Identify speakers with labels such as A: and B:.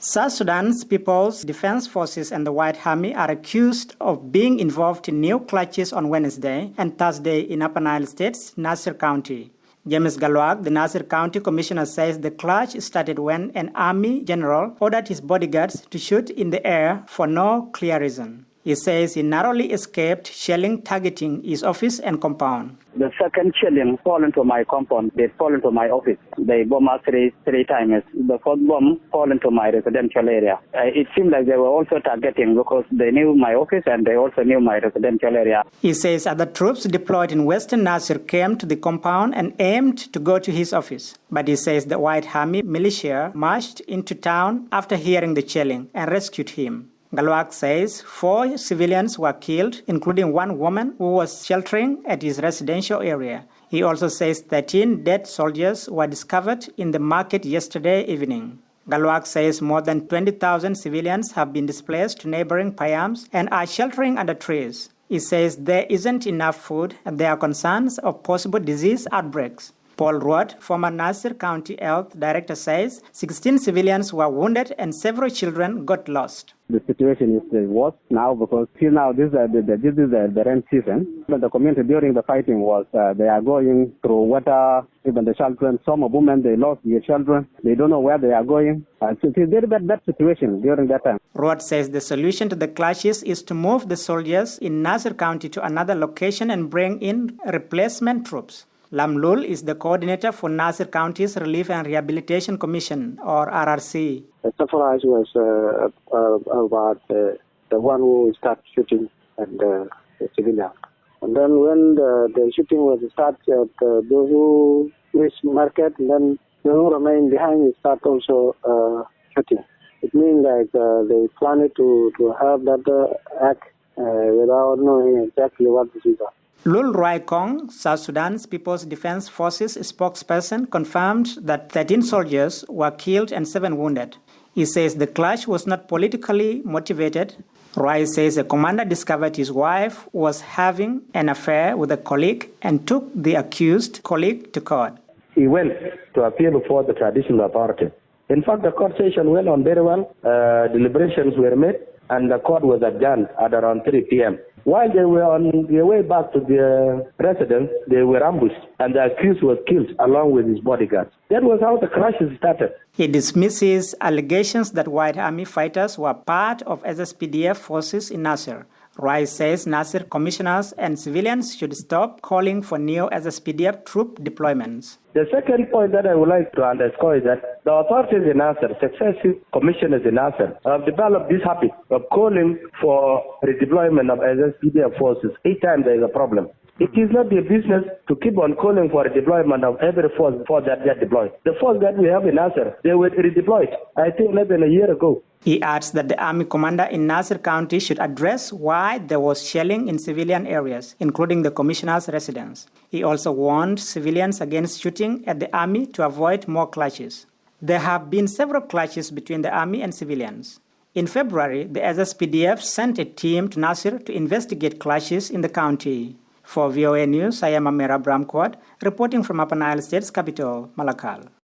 A: South Sudan's People's Defense Forces and the White Army are accused of being involved in new clashes on Wednesday and Thursday in Upper Nile State's Nasir County. James Galwak, the Nasir County Commissioner, says the clash started when an army general ordered his bodyguards to shoot in the air for no clear reason. He says he narrowly escaped shelling targeting his office and compound.
B: The second shelling fall into my compound. They fall into my office. They bomb us three times. The fourth bomb fall into my residential area. It seemed like they were also targeting because they knew my office and they also knew my residential area.
A: He says other troops deployed in Western Nasir came to the compound and aimed to go to his office. But he says the White Army militia marched into town after hearing the shelling and rescued him. Galwak says 4 civilians were killed, including one woman who was sheltering at his residential area. He also says 13 dead soldiers were discovered in the market yesterday evening. Galwak says more than 20,000 civilians have been displaced to neighboring Payams and are sheltering under trees. He says there isn't enough food and there are concerns of possible disease outbreaks. Paul Ruot, former Nasir County Health Director, says 16 civilians were wounded and several children got lost.
C: The situation is worse now because till now this is the rain season. But the community during the fighting was they are going through water, even the children. Some women, they lost their children. They don't know where they are going. So it is very bad situation during that time.
A: Ruot says the solution to the clashes is to move the soldiers in Nasir County to another location and bring in replacement troops. Lam Lul is the coordinator for Nasir County's Relief and Rehabilitation Commission, or RRC.
D: The surprise was about the one who started shooting at the civilian. And then when the shooting was started at those who reached market, and then those who remained behind start also shooting. It means like they planned to have that act without knowing exactly what this is.
A: Lul Rai Kong, South Sudan's People's Defense Forces spokesperson, confirmed that 13 soldiers were killed and 7 wounded. He says the clash was not politically motivated. Rai says a commander discovered his wife was having an affair with a colleague and took the accused colleague to court.
E: He went to appear before the traditional authority. In fact, the court session went on very well. Deliberations were made and the court was adjourned at around 3 p.m. While they were on their way back to their residence, they were ambushed and the accused was killed along with his bodyguards. That was how the clashes started.
A: He dismisses allegations that White Army fighters were part of SSPDF forces in Nasir. Rai says Nasir commissioners and civilians should stop calling for new SSPDF troop deployments.
E: The second point that I would like to underscore is that the authorities in Nasir, successive commissioners in Nasir, have developed this habit of calling for redeployment of SSPDF forces each time there is a problem. It is not their business to keep on calling for a deployment of every force that they are deployed. The force that we have in Nasir, they were redeployed, I think, less than a year ago.
A: He adds that the army commander in Nasir County should address why there was shelling in civilian areas, including the commissioner's residence. He also warned civilians against shooting at the army to avoid more clashes. There have been several clashes between the army and civilians. In February, the SSPDF sent a team to Nasir to investigate clashes in the county. For VOA News, I am Mamer Abraham Kuot, reporting from Upper Nile State's capital, Malakal.